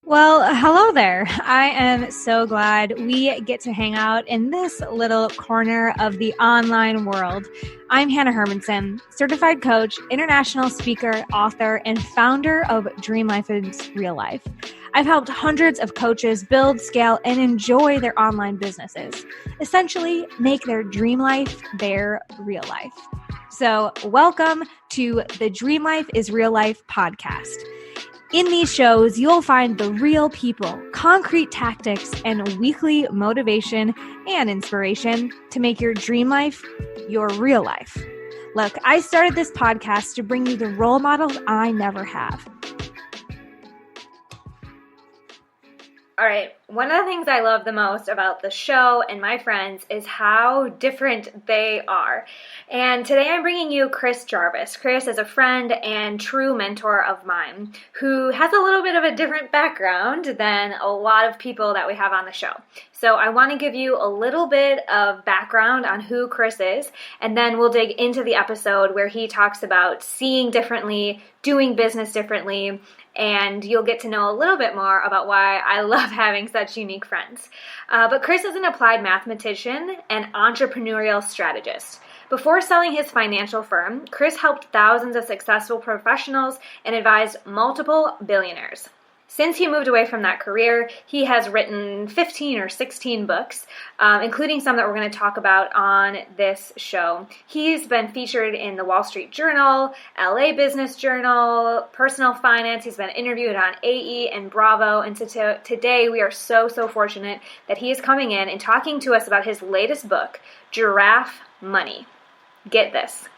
Well, hello there. I am so glad we get to hang out in this little corner of the online world. I'm Hanna Hermanson, certified coach, international speaker, author, and founder of Dream Life is Real Life. I've helped hundreds of coaches build, scale, and enjoy their online businesses, essentially make their dream life their real life. So welcome to the Dream Life is Real Life podcast. In these shows, you'll find the real people, concrete tactics, and weekly motivation and inspiration to make your dream life your real life. Look, I started this podcast to bring you the role models I never have. All right, one of the things I love the most about the show and my friends is how different they are. And today I'm bringing you Chris Jarvis. Chris is a friend and true mentor of mine who has a little bit of a different background than a lot of people that we have on the show. So I want to give you a little bit of background on who Chris is, and then we'll dig into the episode where he talks about seeing differently, doing business differently, and you'll get to know a little bit more about why I love having such unique friends. But Chris is an applied mathematician and entrepreneurial strategist. Before selling his financial firm, Chris helped thousands of successful professionals and advised multiple billionaires. Since he moved away from that career, he has written 15 or 16 books, including some that we're going to talk about on this show. He's been featured in the Wall Street Journal, LA Business Journal, Personal Finance. He's been interviewed on AE and Bravo. And today we are so fortunate that he is coming in and talking to us about his latest book, Giraffe Money. Get this.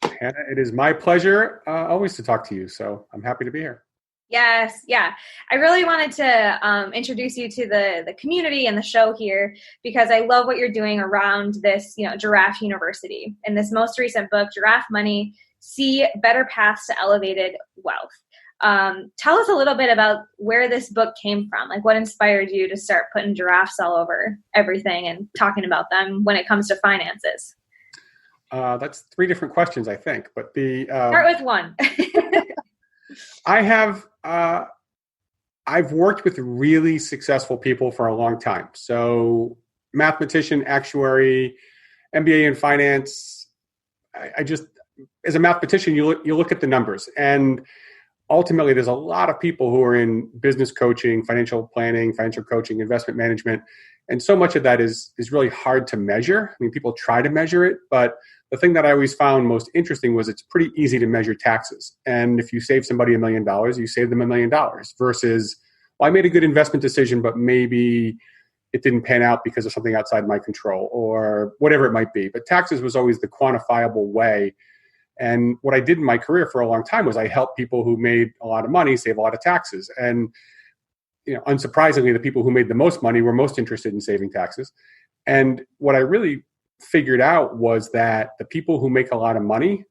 Hanna, it is my pleasure always to talk to you, so I'm happy to be here. Yes, yeah. I really wanted to introduce you to the community and the show here because I love what you're doing around this, Giraffe University. In this most recent book, Giraffe Money, See Better Paths to Elevated Wealth. Tell us a little bit about where this book came from. Like, what inspired you to start putting giraffes all over everything and talking about them when it comes to finances? That's three different questions, I think. But start with one. I've worked with really successful people for a long time. So mathematician, actuary, MBA in finance. I just, as a mathematician, you look at the numbers, and ultimately there's a lot of people who are in business coaching, financial planning, financial coaching, investment management. And so much of that is really hard to measure. I mean, people try to measure it, but the thing that I always found most interesting was it's pretty easy to measure taxes. And if you save somebody $1 million, you save them $1 million versus, well, I made a good investment decision, but maybe it didn't pan out because of something outside my control or whatever it might be. But taxes was always the quantifiable way. And what I did in my career for a long time was I helped people who made a lot of money save a lot of taxes. And unsurprisingly, the people who made the most money were most interested in saving taxes. And what I really figured out was that the people who make a lot of money,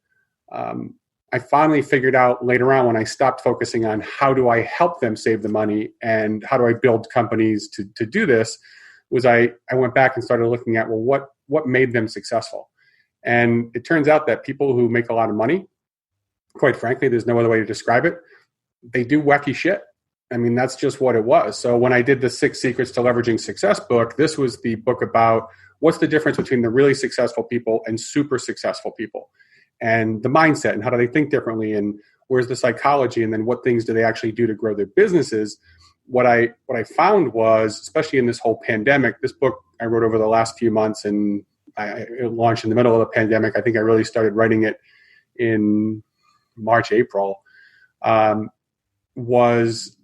I finally figured out later on when I stopped focusing on how do I help them save the money and how do I build companies to do this, was I went back and started looking at, well, what made them successful? And it turns out that people who make a lot of money, quite frankly, there's no other way to describe it, they do wacky shit. I mean, that's just what it was. So when I did the 6 Secrets to Leveraging Success book, this was the book about what's the difference between the really successful people and super successful people, and the mindset and how do they think differently, and where's the psychology, and then what things do they actually do to grow their businesses. What I found was, especially in this whole pandemic, this book I wrote over the last few months, and it launched in the middle of the pandemic. I think I really started writing it in March, April, was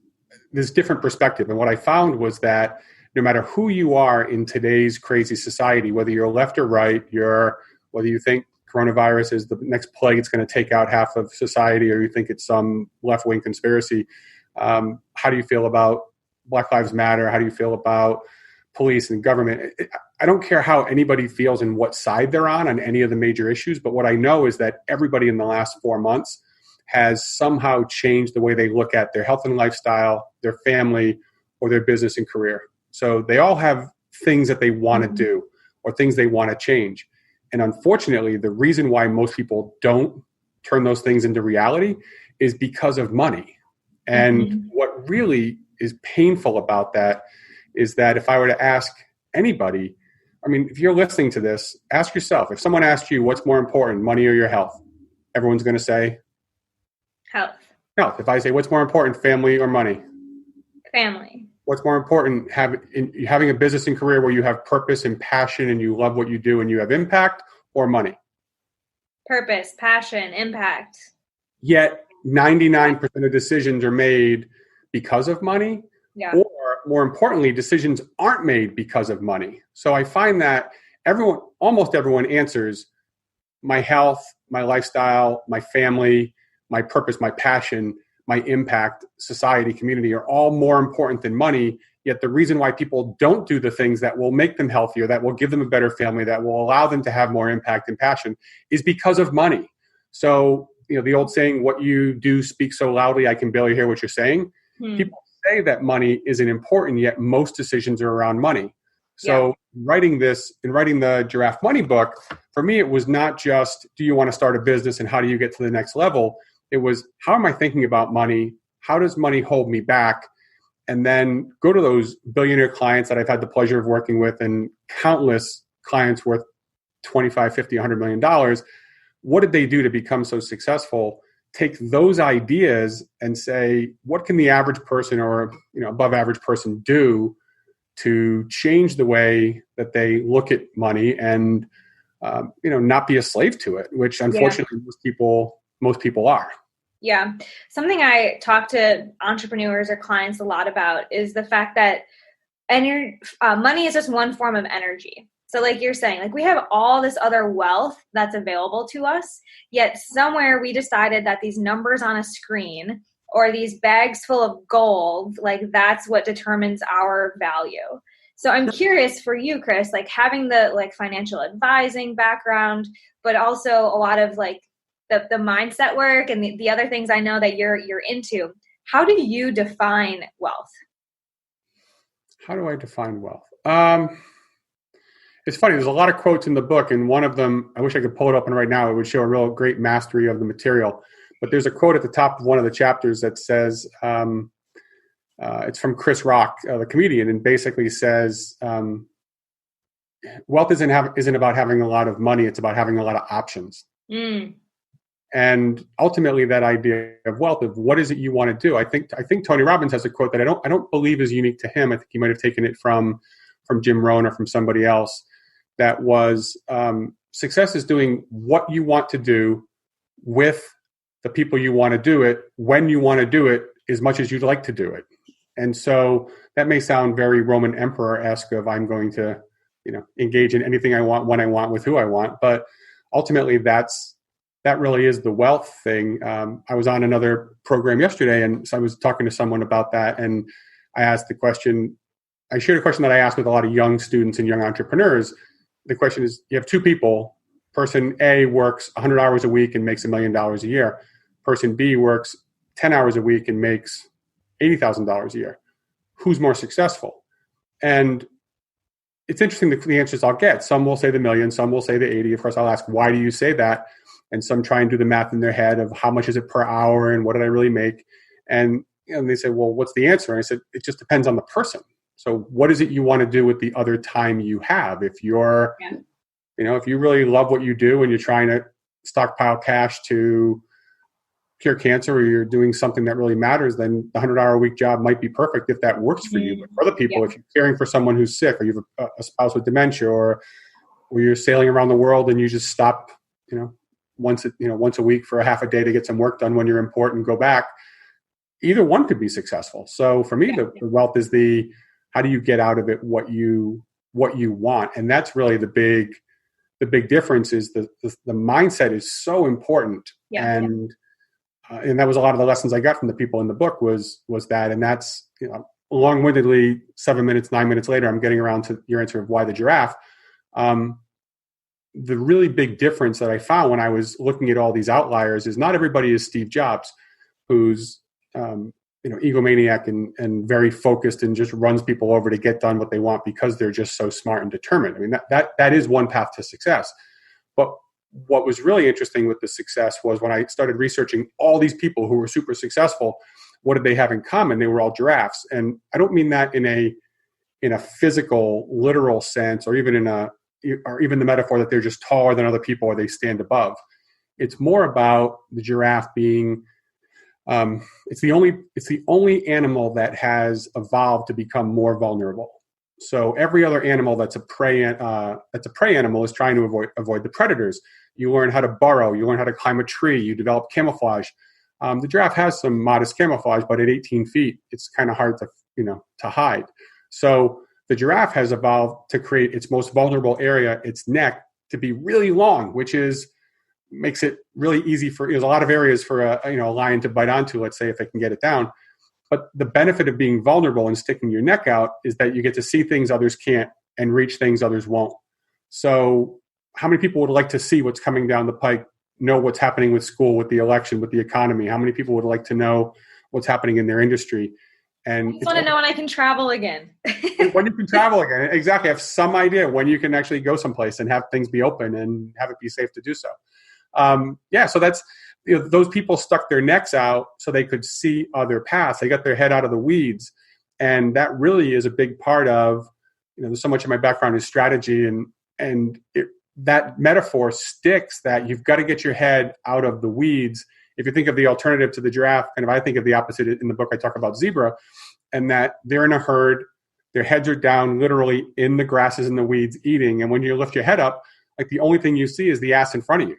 this different perspective. And what I found was that no matter who you are in today's crazy society, whether you're left or right, whether you think coronavirus is the next plague, it's going to take out half of society, or you think it's some left-wing conspiracy, how do you feel about Black Lives Matter? How do you feel about police and government? I don't care how anybody feels and what side they're on any of the major issues, but what I know is that everybody in the last 4 months has somehow changed the way they look at their health and lifestyle, their family, or their business and career. So they all have things that they want to do or things they want to change. And unfortunately, the reason why most people don't turn those things into reality is because of money. And what really is painful about that is that if I were to ask anybody, I mean, if you're listening to this, ask yourself, if someone asked you what's more important, money or your health, everyone's going to say Health. health. If I say what's more important, family or money? Family. What's more important, having a business and career where you have purpose and passion and you love what you do and you have impact, or money? Purpose, passion, impact. Yet 99% of decisions are made because of money. Yeah. Or more importantly, decisions aren't made because of money. So I find that almost everyone answers my health, my lifestyle, my family, my purpose, my passion, my impact, society, community are all more important than money. Yet the reason why people don't do the things that will make them healthier, that will give them a better family, that will allow them to have more impact and passion is because of money. So, the old saying, what you do speaks so loudly, I can barely hear what you're saying. People say that money isn't important, yet most decisions are around money. So writing the Giraffe Money book, for me, it was not just, do you want to start a business and how do you get to the next level? It was, how am I thinking about money? How does money hold me back? And then go to those billionaire clients that I've had the pleasure of working with and countless clients worth $25, $50, $100 million. What did they do to become so successful? Take those ideas and say, what can the average person or above average person do to change the way that they look at money and not be a slave to it, which unfortunately most people are. Yeah. Something I talk to entrepreneurs or clients a lot about is the fact that money is just one form of energy. So like you're saying, like we have all this other wealth that's available to us, yet somewhere we decided that these numbers on a screen or these bags full of gold, like that's what determines our value. So I'm curious for you, Chris, like having the like financial advising background, but also a lot of like the mindset work and the other things I know that you're into. How do you define wealth? How do I define wealth? It's funny. There's a lot of quotes in the book, and one of them, I wish I could pull it up and right now, it would show a real great mastery of the material. But there's a quote at the top of one of the chapters that says, it's from Chris Rock, the comedian, and basically says, wealth isn't about having a lot of money. It's about having a lot of options. And ultimately, that idea of wealth, of what is it you want to do? I think Tony Robbins has a quote that I don't believe is unique to him. I think he might have taken it from Jim Rohn or from somebody else. That was success is doing what you want to do with the people you want to do it when you want to do it as much as you'd like to do it. And so that may sound very Roman Emperor-esque of I'm going to engage in anything I want, when I want, with who I want. But ultimately, that really is the wealth thing. I was on another program yesterday, and so I was talking to someone about that, and I asked the question. I shared a question that I asked with a lot of young students and young entrepreneurs. The question is, you have two people. Person A works 100 hours a week and makes $1 million a year. Person B works 10 hours a week and makes $80,000 a year. Who's more successful? And it's interesting the answers I'll get. Some will say the million, some will say the 80. Of course, I'll ask, why do you say that? And some try and do the math in their head of how much is it per hour and what did I really make? And they say, well, what's the answer? And I said, it just depends on the person. So what is it you want to do with the other time you have? If you're, if you really love what you do and you're trying to stockpile cash to cure cancer, or you're doing something that really matters, then the 100-hour-a-week job might be perfect if that works for you. But for other people, if you're caring for someone who's sick, or you have a spouse with dementia, or you're sailing around the world and you just stop, once a week for a half a day to get some work done when you're in port and go back, either one could be successful. So for me, the wealth is how do you get out of it what you want? And that's really the big difference is the mindset is so important. And that was a lot of the lessons I got from the people in the book was that, and that's, long-windedly 9 minutes later, I'm getting around to your answer of why the giraffe. The really big difference that I found when I was looking at all these outliers is not everybody is Steve Jobs, who's, egomaniac and very focused and just runs people over to get done what they want because they're just so smart and determined. I mean, that is one path to success. But what was really interesting with the success was when I started researching all these people who were super successful, what did they have in common? They were all giraffes. And I don't mean that in a physical, literal sense, or even the metaphor that they're just taller than other people or they stand above. It's more about the giraffe being it's the only animal that has evolved to become more vulnerable. So every other animal that's a prey animal is trying to avoid the predators. You learn how to burrow. You learn how to climb a tree. You develop camouflage. The giraffe has some modest camouflage, but at 18 feet, it's kind of hard to hide. So the giraffe has evolved to create its most vulnerable area, its neck, to be really long, which makes it really easy there's a lot of areas for a lion to bite onto, let's say, if they can get it down. But the benefit of being vulnerable and sticking your neck out is that you get to see things others can't and reach things others won't. So how many people would like to see what's coming down the pike, know what's happening with school, with the election, with the economy? How many people would like to know what's happening in their industry? And I just want to know when I can travel again. When you can travel again. Exactly. Have some idea when you can actually go someplace and have things be open and have it be safe to do so. So that's, those people stuck their necks out so they could see other paths. They got their head out of the weeds. And that really is a big part of, there's so much of my background is strategy, and that metaphor sticks, that you've got to get your head out of the weeds. If you think of the alternative to the giraffe, I think of the opposite in the book. I talk about zebra, and that they're in a herd, their heads are down literally in the grasses and the weeds eating. And when you lift your head up, like the only thing you see is the ass in front of you.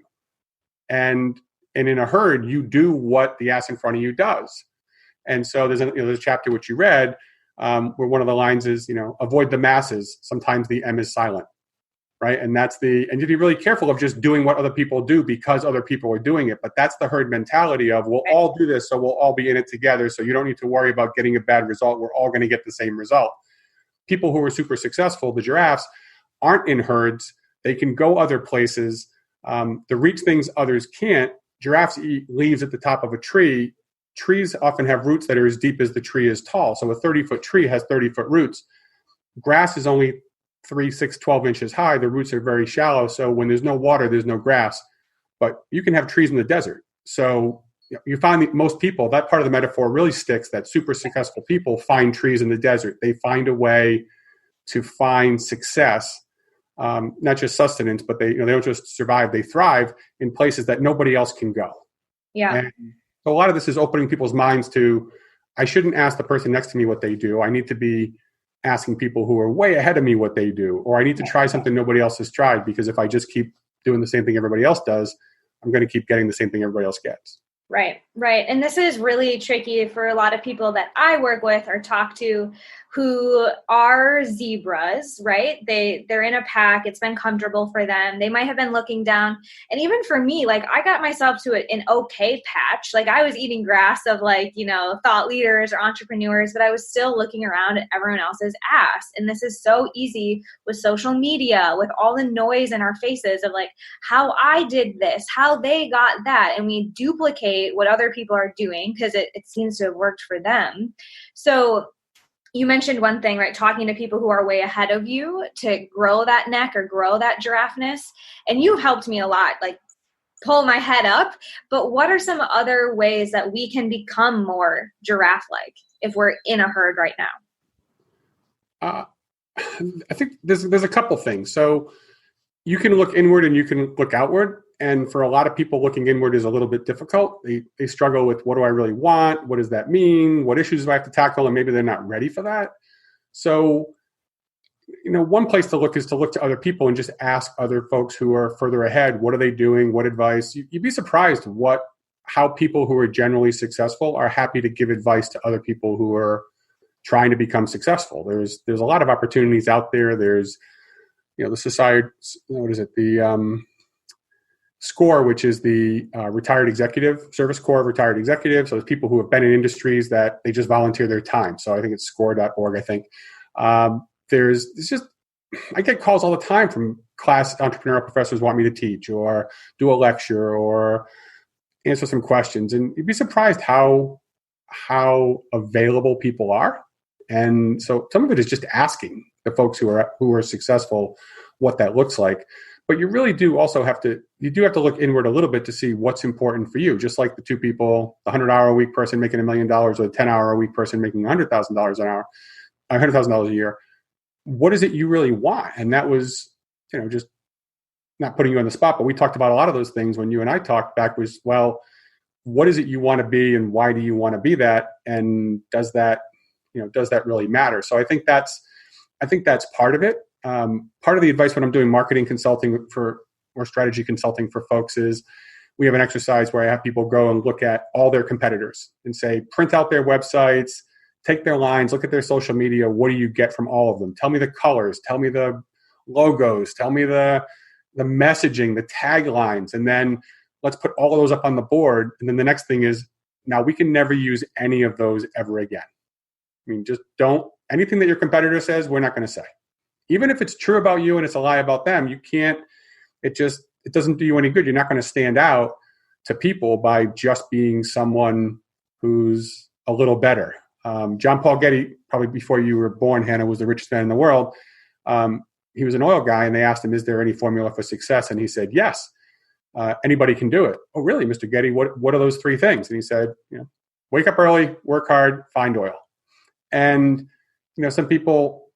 And in a herd, you do what the ass in front of you does. And so there's a chapter which you read where one of the lines is, avoid the masses. Sometimes the M is silent, right? And and you be really careful of just doing what other people do because other people are doing it. But that's the herd mentality of, we'll all do this, so we'll all be in it together. So you don't need to worry about getting a bad result. We're all going to get the same result. People who are super successful, the giraffes, aren't in herds. They can go other places to reach things others can't. Giraffes eat leaves at the top of a tree. Trees often have roots that are as deep as the tree is tall. So a 30-foot tree has 30-foot roots. Grass is only 3, 6, 12 inches high. The roots are very shallow. So when there's no water, there's no grass. But you can have trees in the desert. So you find that most people, that part of the metaphor really sticks, that super successful people find trees in the desert. They find a way to find success. Not just sustenance, but they don't just survive, they thrive in places that nobody else can go. Yeah. And so a lot of this is opening people's minds to, I shouldn't ask the person next to me what they do. I need to be asking people who are way ahead of me what they do, or I need to try something nobody else has tried, because if I just keep doing the same thing everybody else does, I'm going to keep getting the same thing everybody else gets. Right. And this is really tricky for a lot of people that I work with or talk to who are zebras, right? They're in a pack. It's been comfortable for them. They might have been looking down. And even for me, like, I got myself to an okay patch. Like, I was eating grass of thought leaders or entrepreneurs, but I was still looking around at everyone else's ass. And this is so easy with social media, with all the noise in our faces of like how I did this, how they got that. And we duplicate what other people are doing because it seems to have worked for them. So you mentioned one thing, right? Talking to people who are way ahead of you to grow that neck or grow that giraffeness. And you helped me a lot, like pull my head up. But what are some other ways that we can become more giraffe-like if we're in a herd right now? I think there's a couple things. So you can look inward and you can look outward. And for a lot of people, looking inward is a little bit difficult. They struggle with, what do I really want? What does that mean? What issues do I have to tackle? And maybe they're not ready for that. So, one place to look is to look to other people and just ask other folks who are further ahead, what are they doing? What advice? You'd be surprised how people who are generally successful are happy to give advice to other people who are trying to become successful. There's a lot of opportunities out there. There's, the society, the SCORE, which is the retired executive, Service Corps of Retired Executives. So there's people who have been in industries that they just volunteer their time. So I think it's score.org, I think. I get calls all the time from class entrepreneurial professors want me to teach or do a lecture or answer some questions. And you'd be surprised how available people are. And so some of it is just asking the folks who are successful what that looks like. But you really do also have to look inward a little bit to see what's important for you. Just like the two people, the 100-hour-a-week person making $1 million or the 10-hour-a-week person making $100,000 an hour, $100,000 a year. What is it you really want? And that was, just not putting you on the spot, but we talked about a lot of those things when you and I talked back was, well, what is it you want to be and why do you want to be that? And does that really matter? So I think that's part of it. Part of the advice when I'm doing marketing consulting or strategy consulting for folks is we have an exercise where I have people go and look at all their competitors and say, print out their websites, take their lines, look at their social media. What do you get from all of them? Tell me the colors, tell me the logos, tell me the messaging, the taglines, and then let's put all of those up on the board. And then the next thing is, now we can never use any of those ever again. I mean, just don't, anything that your competitor says, we're not going to say. Even if it's true about you and it's a lie about them, you can't, it doesn't do you any good. You're not going to stand out to people by just being someone who's a little better. John Paul Getty, probably before you were born, Hanna, was the richest man in the world. He was an oil guy, and they asked him, is there any formula for success? And he said, yes, anybody can do it. Oh, really, Mr. Getty? What are those three things? And he said, wake up early, work hard, find oil. And, some people,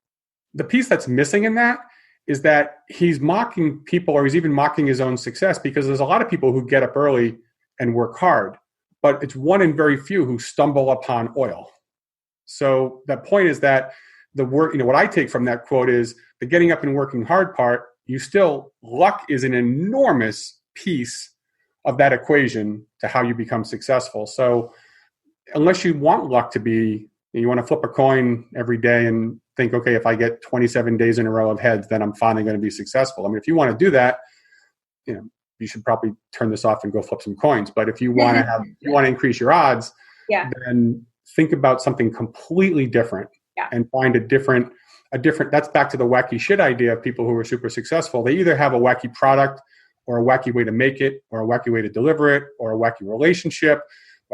the piece that's missing in that is that he's mocking people, or he's even mocking his own success, because there's a lot of people who get up early and work hard, but it's one in very few who stumble upon oil. So the point is that the work, what I take from that quote is the getting up and working hard part, luck is an enormous piece of that equation to how you become successful. So unless you want luck to be, you want to flip a coin every day and think, okay, if I get 27 days in a row of heads, then I'm finally going to be successful. I mean, if you want to do that, you should probably turn this off and go flip some coins. But if you want to increase your odds, then think about something completely different and find a different, that's back to the wacky shit idea of people who are super successful. They either have a wacky product or a wacky way to make it or a wacky way to deliver it or a wacky relationship,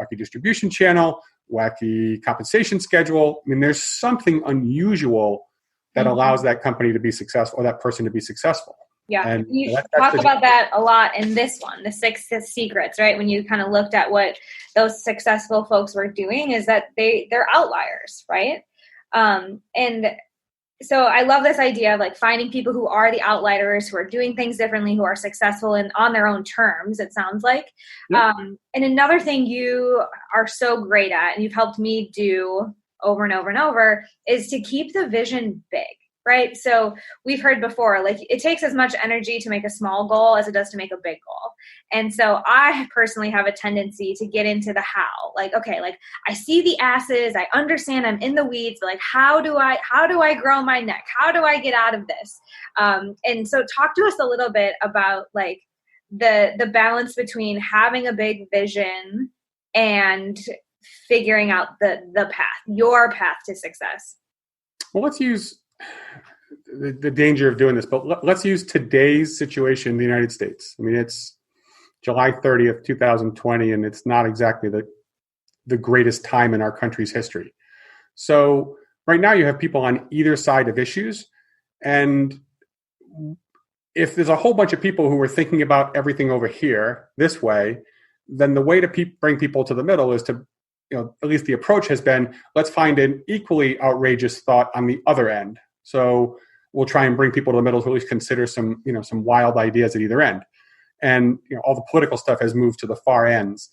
wacky distribution channel, wacky compensation schedule. I mean, there's something unusual that allows that company to be successful or that person to be successful. Yeah, and you talk about that a lot in this one, the 6 secrets, right? When you kind of looked at what those successful folks were doing, is that they're outliers, right? And so I love this idea of like finding people who are the outliers, who are doing things differently, who are successful and on their own terms, it sounds like. Yep. And another thing you are so great at, and you've helped me do over and over and over, is to keep the vision big. Right. So we've heard before, like it takes as much energy to make a small goal as it does to make a big goal. And so I personally have a tendency to get into the how, like, okay, like I see the asses, I understand I'm in the weeds, but like, how do I grow my neck? How do I get out of this? And so talk to us a little bit about like the balance between having a big vision and figuring out the path, your path to success. Well, let's use the danger of doing this, but let's use today's situation in the United States. I mean, it's July 30th, 2020, and it's not exactly the greatest time in our country's history. So right now you have people on either side of issues. And if there's a whole bunch of people who are thinking about everything over here this way, then the way to bring people to the middle is to, at least the approach has been, let's find an equally outrageous thought on the other end. So we'll try and bring people to the middle to at least consider some wild ideas at either end. And all the political stuff has moved to the far ends.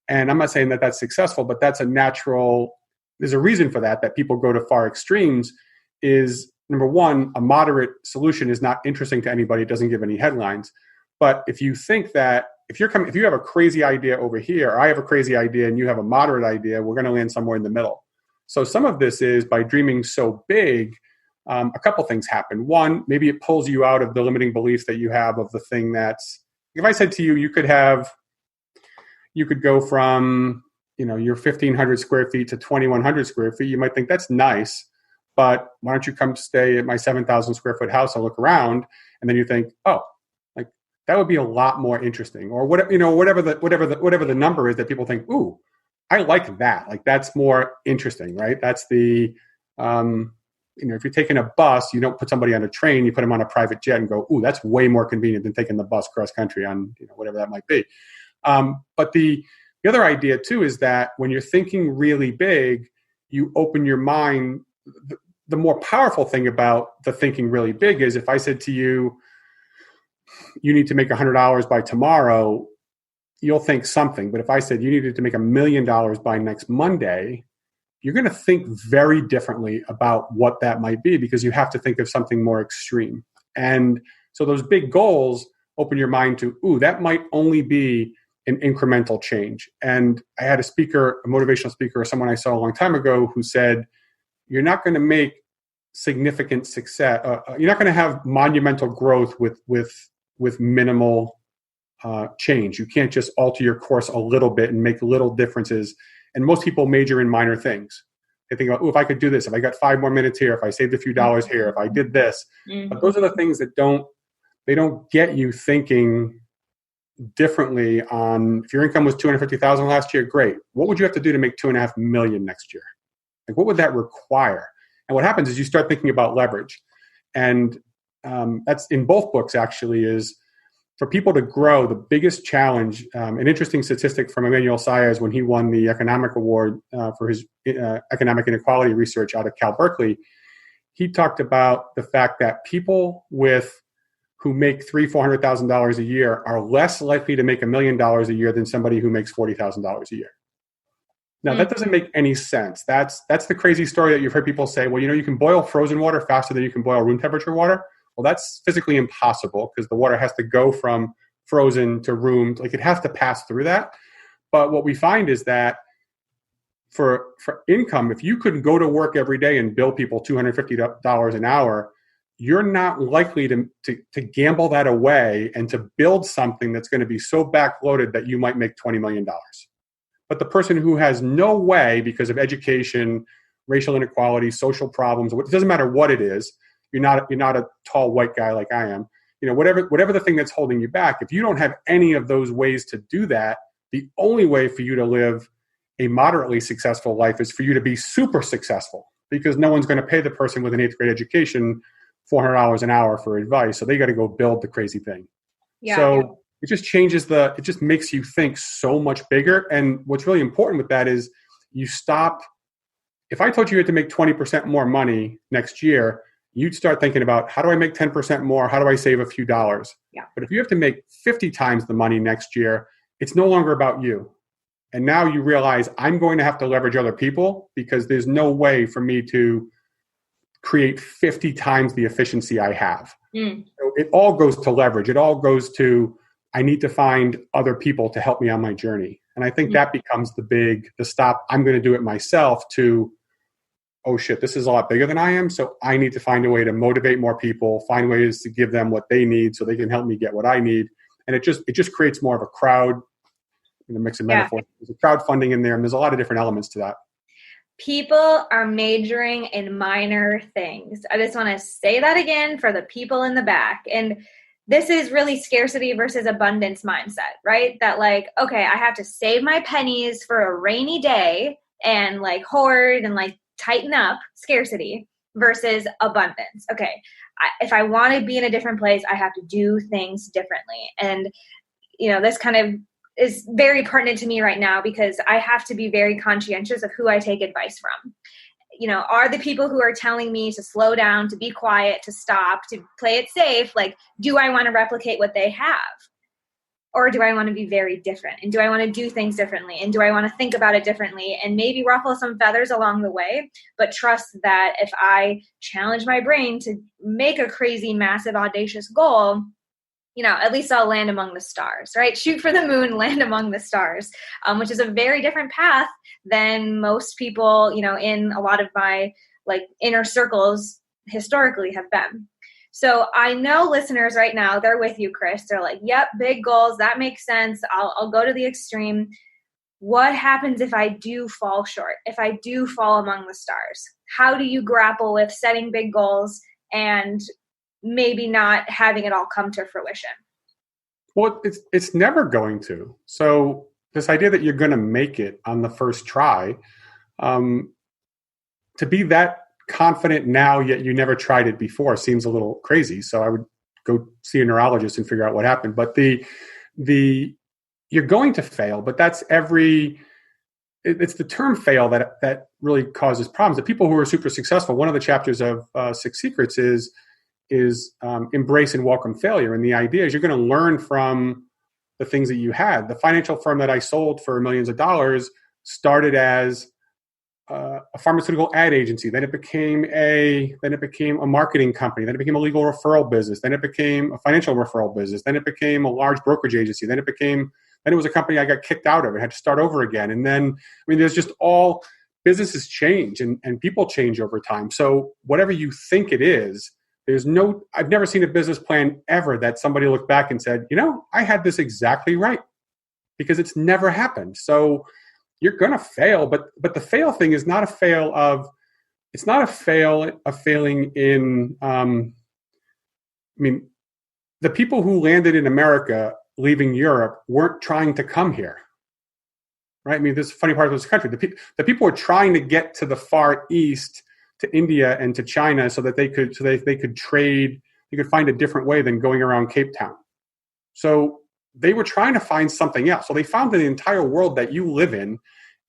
And I'm not saying that that's successful, but that's there's a reason for that people go to far extremes. Is number one, a moderate solution is not interesting to anybody. It doesn't give any headlines. But if you think that if you have a crazy idea over here, or I have a crazy idea and you have a moderate idea, we're going to land somewhere in the middle. So some of this is by dreaming so big, a couple things happen. One, maybe it pulls you out of the limiting beliefs that you have of the thing that's, if I said to you, you could go from, your 1,500 square feet to 2,100 square feet. You might think that's nice, but why don't you come stay at my 7,000 square foot house and look around? And then you think, oh, like that would be a lot more interesting, or whatever the number is that people think, ooh, I like that. Like that's more interesting, right? That's the, if you're taking a bus, you don't put somebody on a train, you put them on a private jet and go, ooh, that's way more convenient than taking the bus cross country on, whatever that might be. But the other idea too is that when you're thinking really big, you open your mind. The more powerful thing about the thinking really big is if I said to you, you need to make $100 by tomorrow, you'll think something. But if I said you needed to make $1 million by next Monday, you're going to think very differently about what that might be because you have to think of something more extreme. And so those big goals open your mind to, ooh, that might only be an incremental change. And I had a motivational speaker, someone I saw a long time ago who said, you're not going to make significant success. You're not going to have monumental growth with minimal change. You can't just alter your course a little bit and make little differences. And most people major in minor things. They think about, if I could do this, if I got 5 more minutes here, if I saved a few dollars here, if I did this. Mm-hmm. But those are the things that don't get you thinking differently on, if your income was $250,000 last year, great. What would you have to do to make $2.5 million next year? Like, what would that require? And what happens is you start thinking about leverage. And that's in both books, actually, is for people to grow, the biggest challenge, an interesting statistic from Emmanuel Saez when he won the economic award for his economic inequality research out of Cal Berkeley, he talked about the fact that people who make $300,000-$400,000 a year are less likely to make $1 million a year than somebody who makes $40,000 a year. Now, that doesn't make any sense. That's the crazy story that you've heard people say, well, you can boil frozen water faster than you can boil room temperature water. Well, that's physically impossible because the water has to go from frozen to room. Like, it has to pass through that. But what we find is that for income, if you could go to work every day and bill people $250 an hour, you're not likely to gamble that away and to build something that's going to be so backloaded that you might make $20 million. But the person who has no way, because of education, racial inequality, social problems, it doesn't matter what it is, you're not a tall white guy like I am. Whatever the thing that's holding you back, if you don't have any of those ways to do that, the only way for you to live a moderately successful life is for you to be super successful, because no one's going to pay the person with an 8th grade education $400 an hour for advice. So they got to go build the crazy thing. Yeah, so it just it just makes you think so much bigger. And what's really important with that is you stop. If I told you had to make 20% more money next year, you'd start thinking about, how do I make 10% more? How do I save a few dollars? Yeah. But if you have to make 50 times the money next year, it's no longer about you. And now you realize, I'm going to have to leverage other people because there's no way for me to create 50 times the efficiency I have. So it all goes to leverage. It all goes to, I need to find other people to help me on my journey. And I think that becomes the stop. I'm going to do it myself to, oh shit, this is a lot bigger than I am. So I need to find a way to motivate more people, find ways to give them what they need so they can help me get what I need. And it just creates more of a crowd, in a mix of metaphors. There's a crowdfunding in there, and there's a lot of different elements to that. People are majoring in minor things. I just want to say that again for the people in the back. And this is really scarcity versus abundance mindset, right? That like, okay, I have to save my pennies for a rainy day and like hoard and like tighten up, scarcity versus abundance. Okay, if I want to be in a different place, I have to do things differently. And, this kind of is very pertinent to me right now because I have to be very conscientious of who I take advice from. Are the people who are telling me to slow down, to be quiet, to stop, to play it safe, like, do I want to replicate what they have? Or do I want to be very different? And do I want to do things differently? And do I want to think about it differently? And maybe ruffle some feathers along the way, but trust that if I challenge my brain to make a crazy, massive, audacious goal, at least I'll land among the stars, right? Shoot for the moon, land among the stars, which is a very different path than most people, in a lot of my like inner circles historically have been. So I know listeners right now, they're with you, Chris. They're like, yep, big goals. That makes sense. I'll go to the extreme. What happens if I do fall short? If I do fall among the stars? How do you grapple with setting big goals and maybe not having it all come to fruition? Well, it's never going to. So this idea that you're going to make it on the first try, to be that confident now, yet you never tried it before seems a little crazy. So I would go see a neurologist and figure out what happened. But you're going to fail, but that's it's the term fail that really causes problems. The people who are super successful, one of the chapters of Six Secrets is embrace and welcome failure. And the idea is you're going to learn from the things that you had. The financial firm that I sold for millions of dollars started as a pharmaceutical ad agency. Then it became a marketing company. Then it became a legal referral business. Then it became a financial referral business. Then it became a large brokerage agency. Then it was a company I got kicked out of. It had to start over again. And then, there's just all businesses change and people change over time. So whatever you think it is, I've never seen a business plan ever that somebody looked back and said, I had this exactly right, because it's never happened. So you're going to fail, but the fail thing is not a fail of, it's not a failing in, the people who landed in America leaving Europe weren't trying to come here, right? This is the funny part of this country. The people were trying to get to the Far East, to India and to China, so that they could trade, they could find a different way than going around Cape Town. So they were trying to find something else. So they found the entire world that you live in,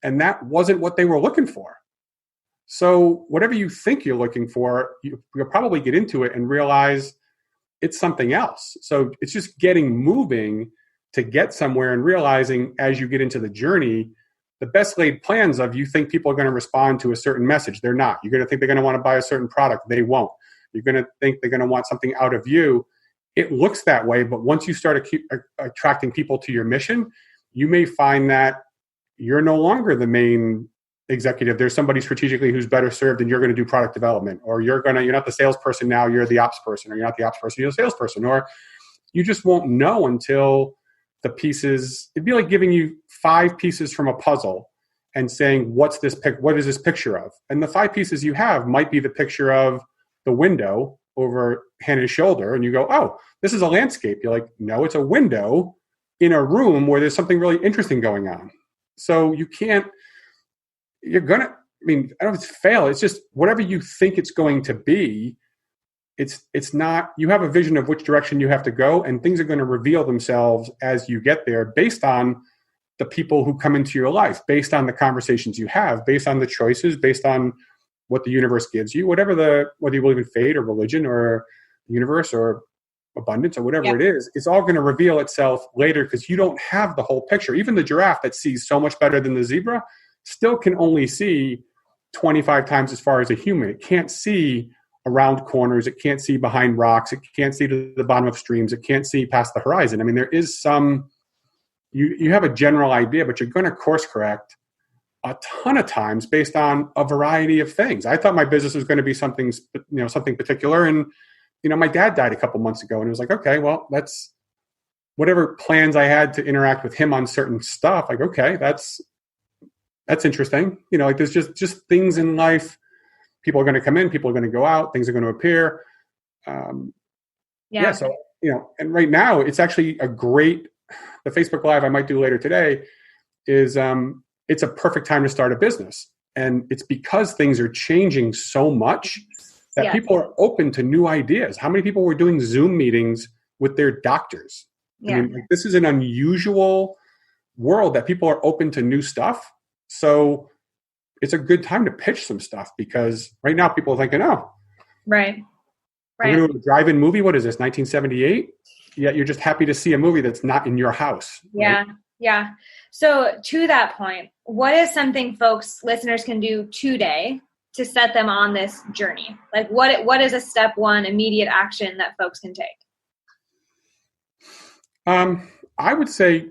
and that wasn't what they were looking for. So whatever you think you're looking for, you'll probably get into it and realize it's something else. So it's just getting moving to get somewhere and realizing as you get into the journey, the best laid plans of you think people are going to respond to a certain message. They're not. You're going to think they're going to want to buy a certain product. They won't. You're going to think they're going to want something out of you. It looks that way, but once you start attracting people to your mission, you may find that you're no longer the main executive. There's somebody strategically who's better served, and you're going to do product development, or you're not the salesperson now, you're the ops person, or you're not the ops person, you're the salesperson, or you just won't know until the pieces. It'd be like giving you 5 pieces from a puzzle and saying, what is this picture of? And the 5 pieces you have might be the picture of the window over Hanna's shoulder, and you go, oh, this is a landscape. You're like, no, it's a window in a room where there's something really interesting going on. So I don't know if it's fail. It's just whatever you think it's going to be, it's not, you have a vision of which direction you have to go, and things are going to reveal themselves as you get there based on the people who come into your life, based on the conversations you have, based on the choices, based on what the universe gives you, whether you believe in fate or religion or the universe or abundance or whatever it is, it's all going to reveal itself later, because you don't have the whole picture. Even the giraffe that sees so much better than the zebra still can only see 25 times as far as a human. It can't see around corners. It can't see behind rocks. It can't see to the bottom of streams. It can't see past the horizon. There is some, you have a general idea, but you're going to course correct a ton of times based on a variety of things. I thought my business was going to be something particular. And, my dad died a couple months ago, and it was like, okay, well, that's whatever plans I had to interact with him on certain stuff. Like, okay, that's interesting. There's just things in life. People are going to come in, people are going to go out, things are going to appear. So, and right now it's actually the Facebook Live I might do later today is, it's a perfect time to start a business. And it's because things are changing so much that people are open to new ideas. How many people were doing Zoom meetings with their doctors? Yeah. This is an unusual world that people are open to new stuff. So it's a good time to pitch some stuff, because right now people are thinking, oh, right. I'm going to a drive-in movie. What is this, 1978? Yet you're just happy to see a movie that's not in your house. Yeah. Right? Yeah. So to that point, what is something listeners can do today to set them on this journey? Like what is a step one immediate action that folks can take? I would say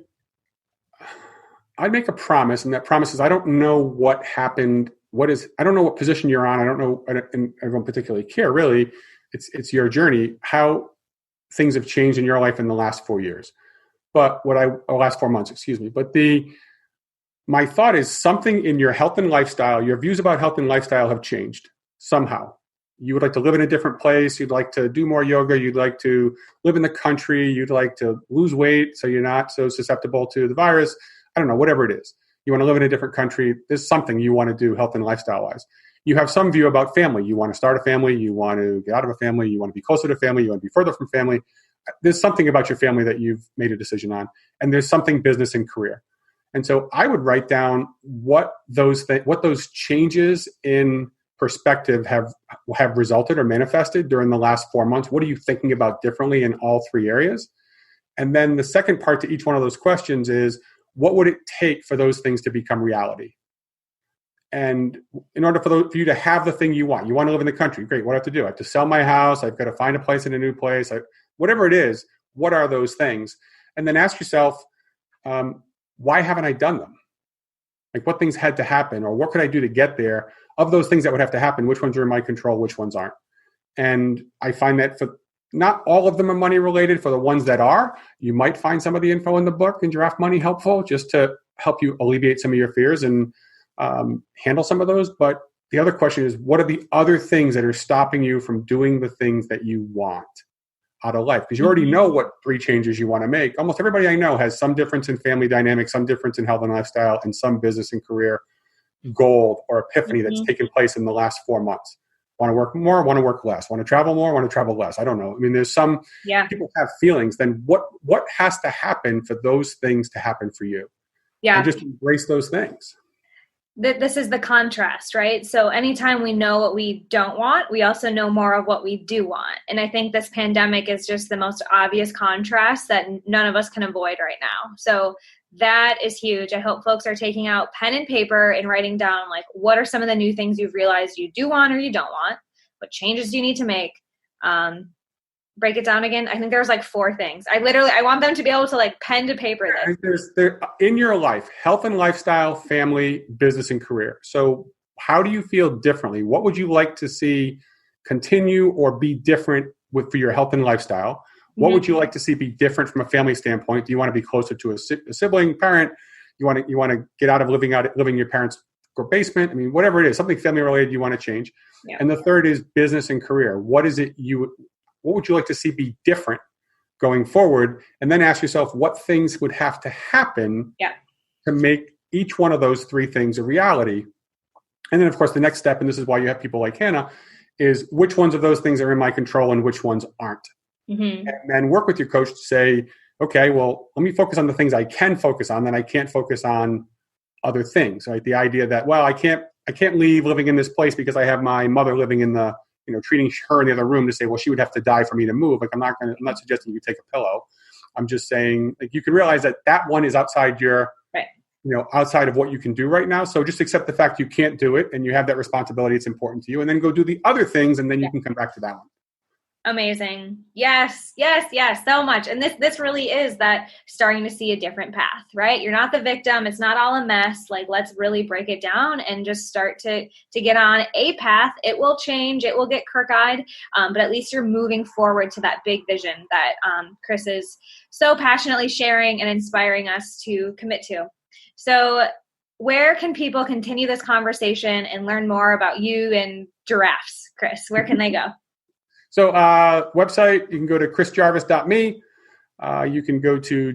I'd make a promise, and that promise is I don't know what happened. I don't know what position you're on. I don't know, and I don't particularly care really. It's your journey, how things have changed in your life in the last 4 years. But last 4 months, excuse me. But my thought is something in your health and lifestyle, your views about health and lifestyle have changed somehow. You would like to live in a different place. You'd like to do more yoga. You'd like to live in the country. You'd like to lose weight so you're not so susceptible to the virus. I don't know, whatever it is. You want to live in a different country. There's something you want to do health and lifestyle wise. you have some view about family. You want to start a family, you want to get out of a family, you want to be closer to family, you want to be further from family. There's something about your family that you've made a decision on, and there's something business and career. And so I would write down what those changes in perspective have resulted or manifested during the last 4 months. What are you thinking about differently in all three areas? And then the second part to each one of those questions is, what would it take for those things to become reality? And in order for you to have the thing you want to live in the country, great, what do I have to do? I have to sell my house. I've got to find a place in a new place. Whatever it is, what are those things? And then ask yourself, why haven't I done them? Like, what things had to happen, or what could I do to get there? Of those things that would have to happen, which ones are in my control, which ones aren't? And I find that for not all of them are money related. For the ones that are, you might find some of the info in the book in Giraffe Money helpful, just to help you alleviate some of your fears and handle some of those. But the other question is, what are the other things that are stopping you from doing the things that you want out of life? Because you already know what 3 changes you want to make. Almost everybody I know has some difference in family dynamics, some difference in health and lifestyle, and some business and career goal or epiphany that's taken place in the last 4 months. Want to work more, want to work less, want to travel more, want to travel less. I don't know. I mean, there's some people have feelings. Then what has to happen for those things to happen for you? Yeah. And just embrace those things. This is the contrast, right? So anytime we know what we don't want, we also know more of what we do want. And I think this pandemic is just the most obvious contrast that none of us can avoid right now. So that is huge. I hope folks are taking out pen and paper and writing down, like, what are some of the new things you've realized you do want or you don't want? What changes do you need to make? Break it down again. I think there's like 4 things. I want them to be able to like pen to paper this. There's in your life, health and lifestyle, family, business, and career. So how do you feel differently? What would you like to see continue or be different for your health and lifestyle? What would you like to see be different from a family standpoint? Do you want to be closer to a sibling, parent? You want to get out of living in your parents' basement? I mean, whatever it is, something family related you want to change. Yeah. And the third is business and career. What would you like to see be different going forward? And then ask yourself, what things would have to happen to make each one of those 3 things a reality? And then, of course, the next step, and this is why you have people like Hanna, is which ones of those things are in my control and which ones aren't. And then work with your coach to say, okay, well, let me focus on the things I can focus on, then I can't focus on other things, right? The idea that, well, I can't leave living in this place because I have my mother living in the, treating her in the other room, to say, well, she would have to die for me to move. Like, I'm not suggesting you take a pillow. I'm just saying, like, you can realize that one is outside your, outside of what you can do right now. So just accept the fact you can't do it, and you have that responsibility. It's important to you, and then go do the other things, and then you can come back to that one. Amazing. Yes, so much. And this really is that starting to see a different path, right? You're not the victim. It's not all a mess. Like, let's really break it down and just start to get on a path. It will change. It will get crook-eyed, but at least you're moving forward to that big vision that Chris is so passionately sharing and inspiring us to commit to. So where can people continue this conversation and learn more about you and giraffes, Chris? Where can they go? So website, you can go to chrisjarvis.me. You can go to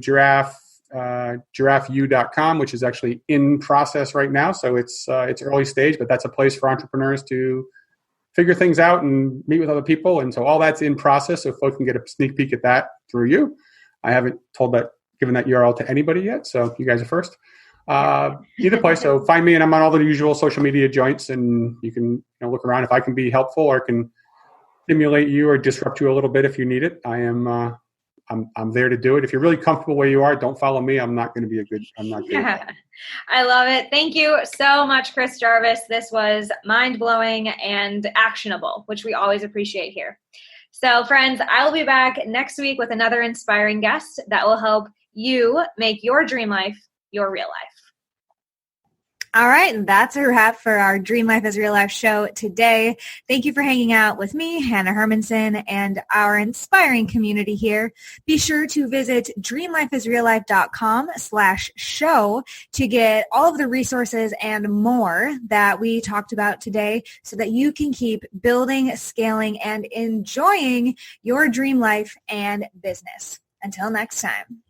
giraffeu.com, which is actually in process right now. So it's early stage, but that's a place for entrepreneurs to figure things out and meet with other people. And so all that's in process, so folks can get a sneak peek at that through you. I haven't given that URL to anybody yet, so you guys are first. Either place. So find me, and I'm on all the usual social media joints, and you can look around. If I can be helpful or can stimulate you or disrupt you a little bit if you need it, I'm there to do it. If you're really comfortable where you are, don't follow me. I'm not good. I love it. Thank you so much, Chris Jarvis. This was mind-blowing and actionable, which we always appreciate here. So friends, I'll be back next week with another inspiring guest that will help you make your dream life your real life. All right, and that's a wrap for our Dream Life is Real Life show today. Thank you for hanging out with me, Hanna Hermanson, and our inspiring community here. Be sure to visit dreamlifeisreallife.com/show to get all of the resources and more that we talked about today so that you can keep building, scaling, and enjoying your dream life and business. Until next time.